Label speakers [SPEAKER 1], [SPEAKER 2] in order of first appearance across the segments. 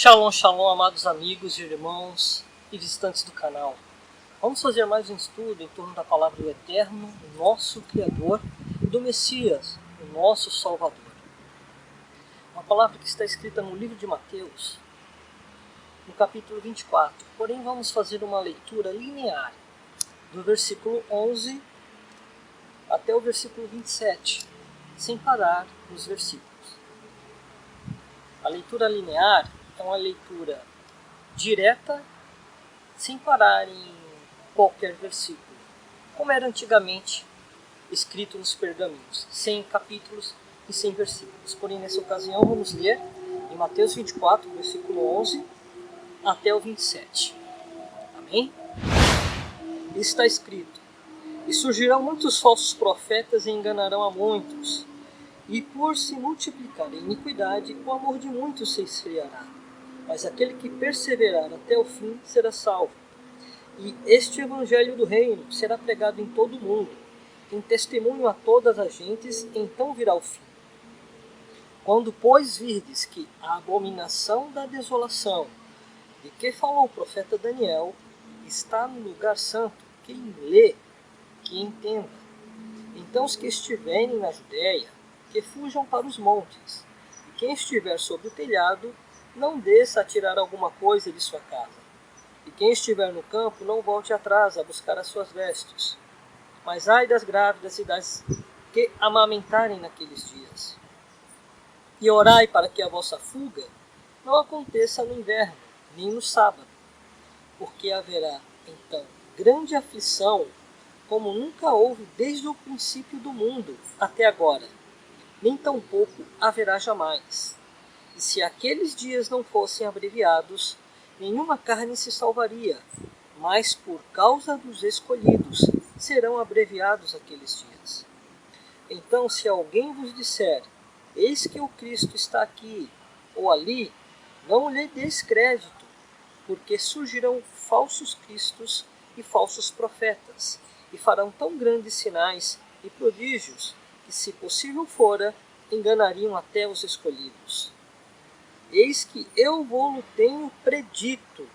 [SPEAKER 1] Shalom, shalom, amados amigos e irmãos e visitantes do canal. Vamos fazer mais um estudo em torno da palavra do Eterno, o nosso Criador, e do Messias, o nosso Salvador. Uma palavra que está escrita no livro de Mateus, no capítulo 24. Porém, vamos fazer uma leitura linear, do versículo 11 até o versículo 27, sem parar nos versículos. A leitura linear é uma leitura direta, sem parar em qualquer versículo, como era antigamente escrito nos pergaminhos, sem capítulos e sem versículos. Porém, nessa ocasião, vamos ler em Mateus 24, versículo 11 até o 27. Amém? Está escrito: E surgirão muitos falsos profetas e enganarão a muitos, e por se multiplicar a iniquidade, o amor de muitos se esfriará. Mas aquele que perseverar até o fim será salvo. E este evangelho do reino será pregado em todo o mundo, em testemunho a todas as gentes, então virá o fim. Quando, pois, virdes que a abominação da desolação, de que falou o profeta Daniel, está no lugar santo, quem lê, que entenda. Então os que estiverem na Judéia, que fujam para os montes, e quem estiver sobre o telhado, não desça a tirar alguma coisa de sua casa. E quem estiver no campo, não volte atrás a buscar as suas vestes. Mas ai das grávidas e das que amamentarem naqueles dias. E orai para que a vossa fuga não aconteça no inverno, nem no sábado, porque haverá, então, grande aflição, como nunca houve desde o princípio do mundo até agora, nem tampouco haverá jamais. E se aqueles dias não fossem abreviados, nenhuma carne se salvaria, mas por causa dos escolhidos serão abreviados aqueles dias. Então, se alguém vos disser, eis que o Cristo está aqui ou ali, não lhe deis crédito, porque surgirão falsos cristos e falsos profetas, e farão tão grandes sinais e prodígios, que, se possível fora, enganariam até os escolhidos. Eis que eu vou-lo tenho predito.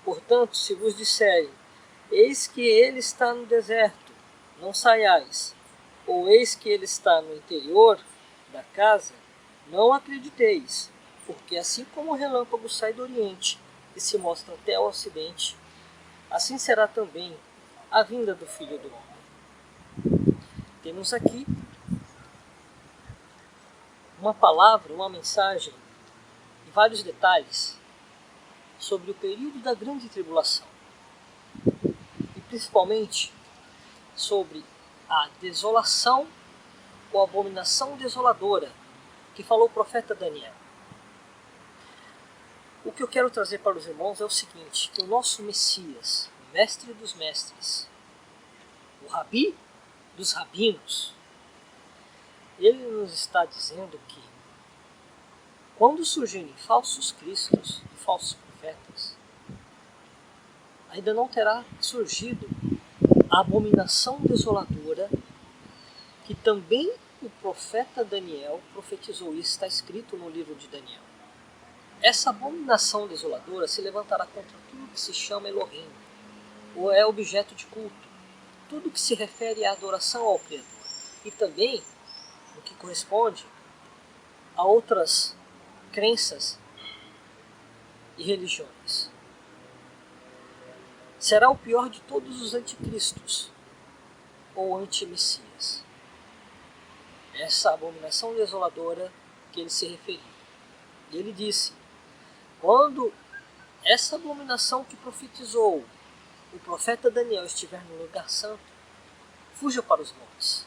[SPEAKER 1] Portanto, se vos disserem, eis que ele está no deserto, não saiais, ou eis que ele está no interior da casa, não acrediteis, porque assim como o relâmpago sai do oriente e se mostra até o ocidente, assim será também a vinda do Filho do Homem. Temos aqui uma palavra, uma mensagem, vários detalhes sobre o período da grande tribulação e principalmente sobre a desolação ou abominação desoladora que falou o profeta Daniel. O que eu quero trazer para os irmãos é o seguinte, que o nosso Messias, o mestre dos mestres, o rabi dos rabinos, ele nos está dizendo que quando surgirem falsos cristos e falsos profetas, ainda não terá surgido a abominação desoladora que também o profeta Daniel profetizou. Isso está escrito no livro de Daniel. Essa abominação desoladora se levantará contra tudo que se chama Elohim, ou é objeto de culto, tudo que se refere à adoração ao Criador, e também o que corresponde a outras crenças e religiões. Será o pior de todos os anticristos ou antimessias. Essa abominação desoladora que ele se referiu. E ele disse, quando essa abominação que profetizou o profeta Daniel estiver no lugar santo, fuja para os montes,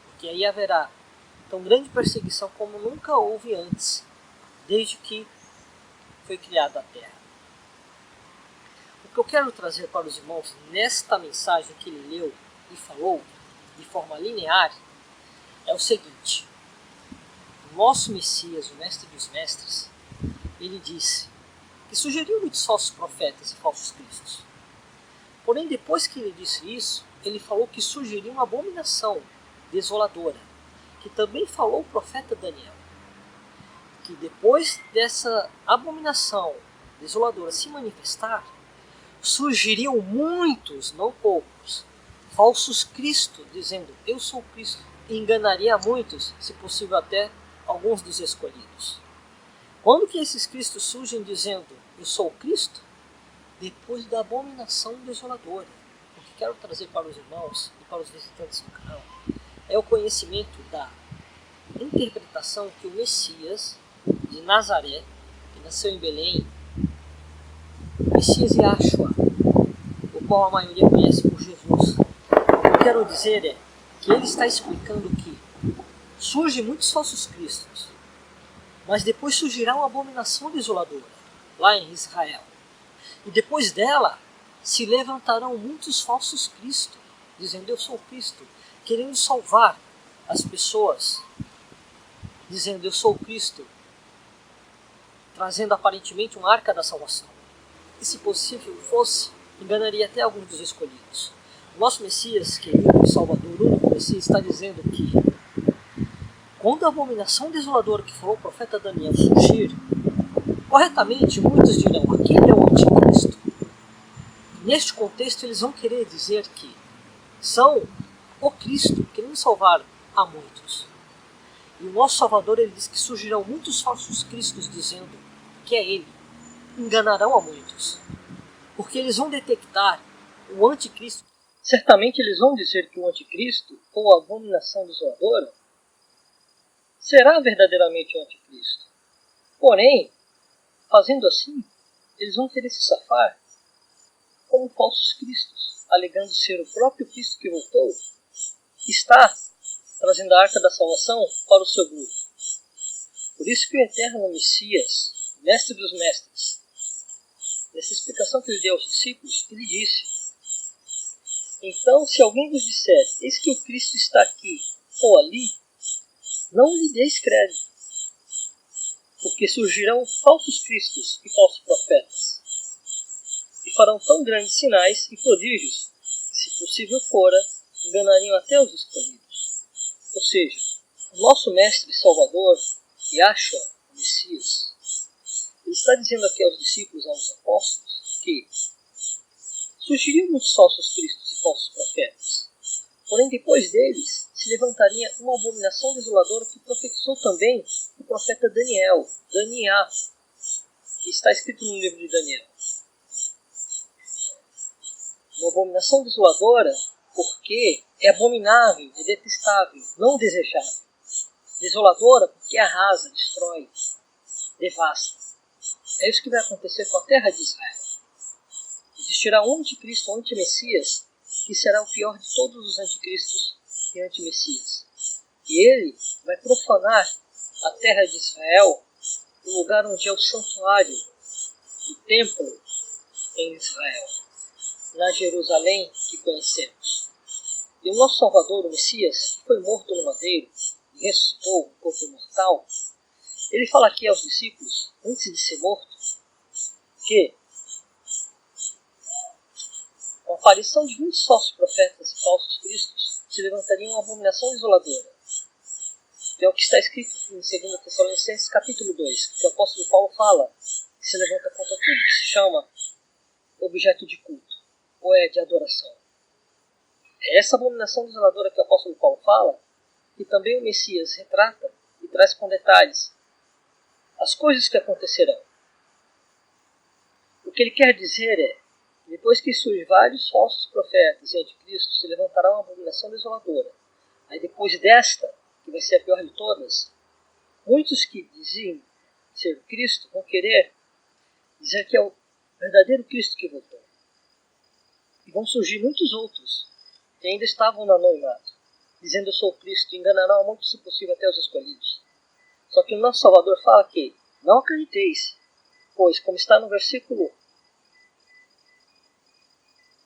[SPEAKER 1] porque aí haverá tão grande perseguição como nunca houve antes, desde que foi criada a terra. O que eu quero trazer para os irmãos nesta mensagem que ele leu e falou de forma linear é o seguinte: o nosso Messias, o mestre dos mestres, ele disse que sugeriu muitos falsos profetas e falsos cristos. Porém, depois que ele disse isso, ele falou que surgiria uma abominação desoladora, que também falou o profeta Daniel, que depois dessa abominação desoladora se manifestar, surgiriam muitos, não poucos, falsos Cristo, dizendo, eu sou Cristo, e enganaria a muitos, se possível até alguns dos escolhidos. Quando que esses Cristos surgem dizendo, eu sou Cristo? Depois da abominação desoladora. O que quero trazer para os irmãos e para os visitantes do canal é o conhecimento da interpretação que o Messias de Nazaré, que nasceu em Belém, Messias Yahshua, o qual a maioria conhece por Jesus. O que eu quero dizer é que ele está explicando que surgem muitos falsos cristos, mas depois surgirá uma abominação desoladora, lá em Israel. E depois dela se levantarão muitos falsos cristos, dizendo eu sou Cristo, querendo salvar as pessoas, dizendo eu sou Cristo, trazendo aparentemente uma arca da salvação. E se possível fosse, enganaria até alguns dos escolhidos. O nosso Messias, querido e Salvador, o único Messias, está dizendo que quando a abominação desoladora que falou o profeta Daniel surgir, corretamente muitos dirão, aquele é o anticristo. Neste contexto eles vão querer dizer que são o Cristo, querendo salvar a muitos. E o nosso Salvador, ele diz que surgirão muitos falsos cristos dizendo que é ele. Enganarão a muitos. Porque eles vão detectar o anticristo. Certamente eles vão dizer que o anticristo, ou a abominação desoladora, será verdadeiramente o anticristo. Porém, fazendo assim, eles vão querer se safar como falsos cristos, alegando ser o próprio Cristo que voltou, que está trazendo a arca da salvação para o seu grupo. Por isso que o eterno Messias, mestre dos mestres, nessa explicação que ele deu aos discípulos, ele disse, então se alguém vos disser, eis que o Cristo está aqui ou ali, não lhe deis crédito, porque surgirão falsos cristos e falsos profetas, e farão tão grandes sinais e prodígios, que se possível fora, enganariam até os escolhidos. Ou seja, o nosso Mestre Salvador, Yahshua, o Messias, ele está dizendo aqui aos discípulos, aos apóstolos, que surgiriam muitos falsos cristos e falsos profetas. Porém, depois deles, se levantaria uma abominação desoladora que profetizou também o profeta Daniel, que está escrito no livro de Daniel. Uma abominação desoladora porque é abominável, é detestável, não desejável. Desoladora porque arrasa, destrói, devasta. É isso que vai acontecer com a terra de Israel. Existirá um anticristo, um antimessias, que será o pior de todos os anticristos e antimessias. E ele vai profanar a terra de Israel, o lugar onde é o santuário, o templo em Israel, na Jerusalém que conhecemos. E o nosso Salvador, o Messias, que foi morto no madeiro e ressuscitou um corpo imortal, ele fala aqui aos discípulos, antes de ser morto, que com a aparição de muitos falsos profetas e falsos cristos, se levantaria uma abominação desoladora. Que é o que está escrito em 2 Tessalonicenses capítulo 2, que o apóstolo Paulo fala, que se levanta contra tudo que se chama objeto de culto, ou é de adoração. É essa abominação desoladora que o apóstolo Paulo fala, que também o Messias retrata e traz com detalhes as coisas que acontecerão. O que ele quer dizer é, depois que surgem vários falsos profetas e anticristos, se levantará uma abominação desoladora. Aí depois desta, que vai ser a pior de todas, muitos que diziam ser Cristo vão querer dizer que é o verdadeiro Cristo que voltou. E vão surgir muitos outros que ainda estavam no anonimato, dizendo eu sou Cristo, e enganarão a muitos, se possível, até os escolhidos. Só que o nosso Salvador fala que não acrediteis, pois, como está no versículo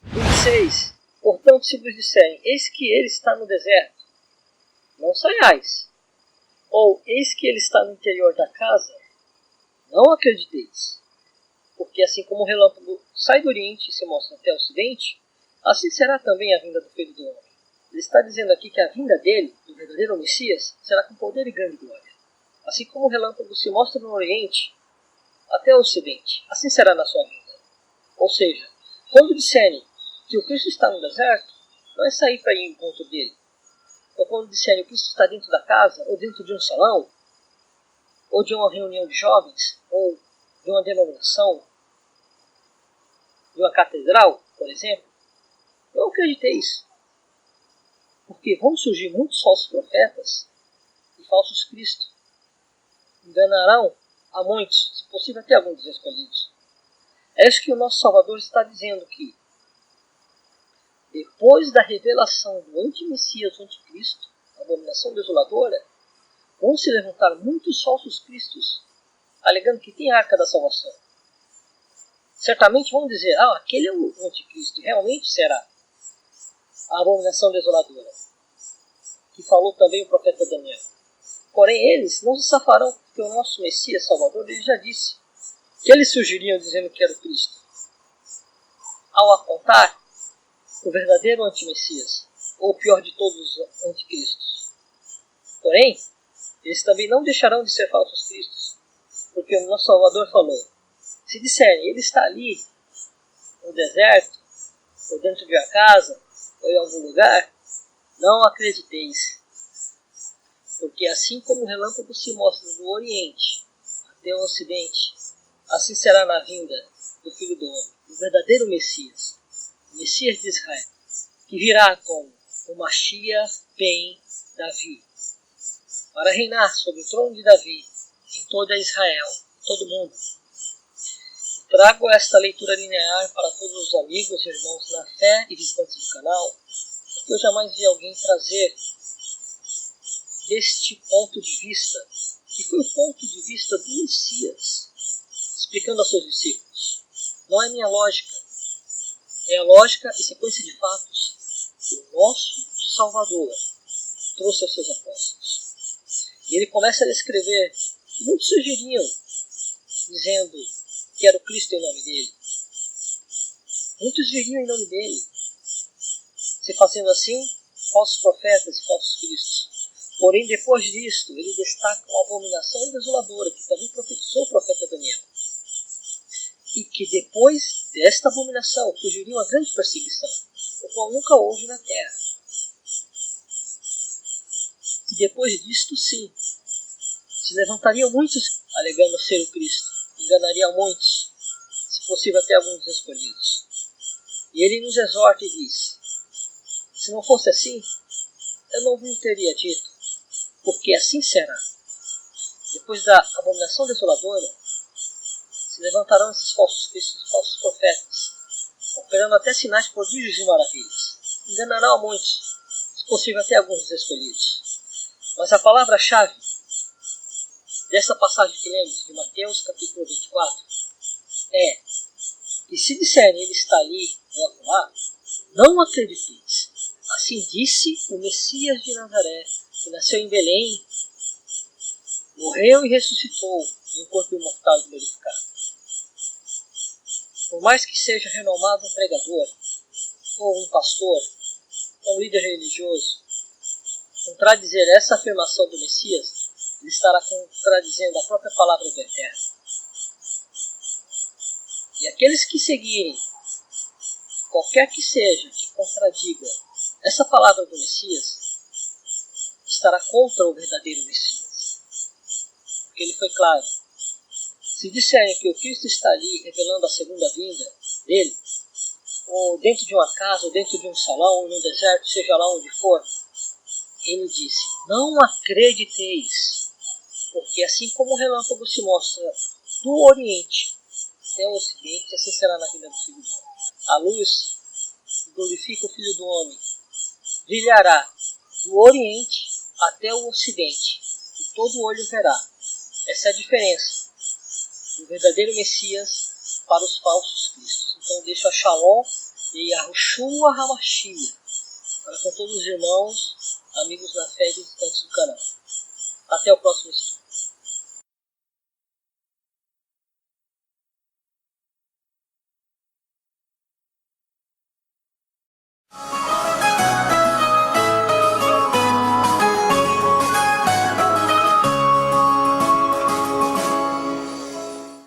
[SPEAKER 1] 26, portanto, se vos disserem, eis que ele está no deserto, não saiais. Ou, eis que ele está no interior da casa, não acrediteis. Porque assim como o relâmpago sai do oriente e se mostra até o ocidente, assim será também a vinda do Filho do Homem. Ele está dizendo aqui que a vinda dele, do verdadeiro Messias, será com poder e grande glória. Assim como o relâmpago se mostra no Oriente, até o Ocidente, assim será na sua vida. Ou seja, quando disserem que o Cristo está no deserto, não é sair para ir em encontro dele. Ou quando disserem que o Cristo está dentro da casa, ou dentro de um salão, ou de uma reunião de jovens, ou de uma denominação, de uma catedral, por exemplo, não acrediteis. Porque vão surgir muitos falsos profetas e falsos cristos. Enganarão a muitos, se possível até alguns dos escolhidos. É isso que o nosso Salvador está dizendo que, depois da revelação do anti-Messias, do anticristo, a abominação desoladora, vão se levantar muitos falsos cristos, alegando que tem a arca da salvação. Certamente vão dizer, aquele é o anticristo, e realmente será a abominação desoladora, que falou também o profeta Daniel. Porém, eles não se safarão, porque o nosso Messias Salvador, ele já disse que eles surgiriam dizendo que era o Cristo, ao apontar o verdadeiro anti-Messias, ou o pior de todos os anticristos. Porém, eles também não deixarão de ser falsos cristos, porque o nosso Salvador falou, se disserem, ele está ali, no deserto, ou dentro de uma casa, ou em algum lugar, não acrediteis. Porque assim como o relâmpago se mostra do Oriente até o Ocidente, assim será na vinda do Filho do Homem, o verdadeiro Messias, o Messias de Israel, que virá como o Mashiach ben Davi, para reinar sobre o trono de Davi em toda Israel, todo mundo. Trago esta leitura linear para todos os amigos e irmãos na fé e visitantes do canal, porque eu jamais vi alguém trazer deste ponto de vista, que foi o ponto de vista do Messias, explicando aos seus discípulos. Não é minha lógica, é a lógica e sequência de fatos que o nosso Salvador trouxe aos seus apóstolos. E ele começa a descrever que muitos surgiriam dizendo que era o Cristo em nome dele. Muitos viriam em nome dele, se fazendo assim falsos profetas e falsos cristos. Porém, depois disto, ele destaca uma abominação desoladora, que também profetizou o profeta Daniel. E que depois desta abominação surgiria uma grande perseguição, o qual nunca houve na terra. E depois disto, sim, se levantariam muitos alegando ser o Cristo, enganariam muitos, se possível até alguns dos escolhidos. E ele nos exorta e diz, se não fosse assim, eu não vos teria dito, porque assim será. Depois da abominação desoladora, se levantarão esses falsos cristos e falsos profetas, operando até sinais, prodígios e maravilhas. Enganarão a muitos, se possível até alguns dos escolhidos. Mas a palavra-chave dessa passagem que lemos, de Mateus capítulo 24, é que se disserem ele está ali ou acolá, não acrediteis. Assim disse o Messias de Nazaré, que nasceu em Belém, morreu e ressuscitou em um corpo imortal e glorificado. Por mais que seja renomado um pregador, ou um pastor, ou um líder religioso, contradizer essa afirmação do Messias, ele estará contradizendo a própria palavra do Eterno. E aqueles que seguirem, qualquer que seja que contradiga essa palavra do Messias, estará contra o verdadeiro Messias. Porque ele foi claro. Se disserem que o Cristo está ali revelando a segunda vinda dele, ou dentro de uma casa, ou dentro de um salão, ou no deserto, seja lá onde for, ele disse, não acrediteis, porque assim como o relâmpago se mostra do Oriente até o Ocidente, assim será na vida do Filho do Homem. A luz que glorifica o Filho do Homem brilhará do Oriente até o Ocidente, e todo olho verá. Essa é a diferença do verdadeiro Messias para os falsos cristos. Então deixo a Shalom e Yahushua HaMashiach para com todos os irmãos, amigos na fé e visitantes do canal. Até o próximo estudo.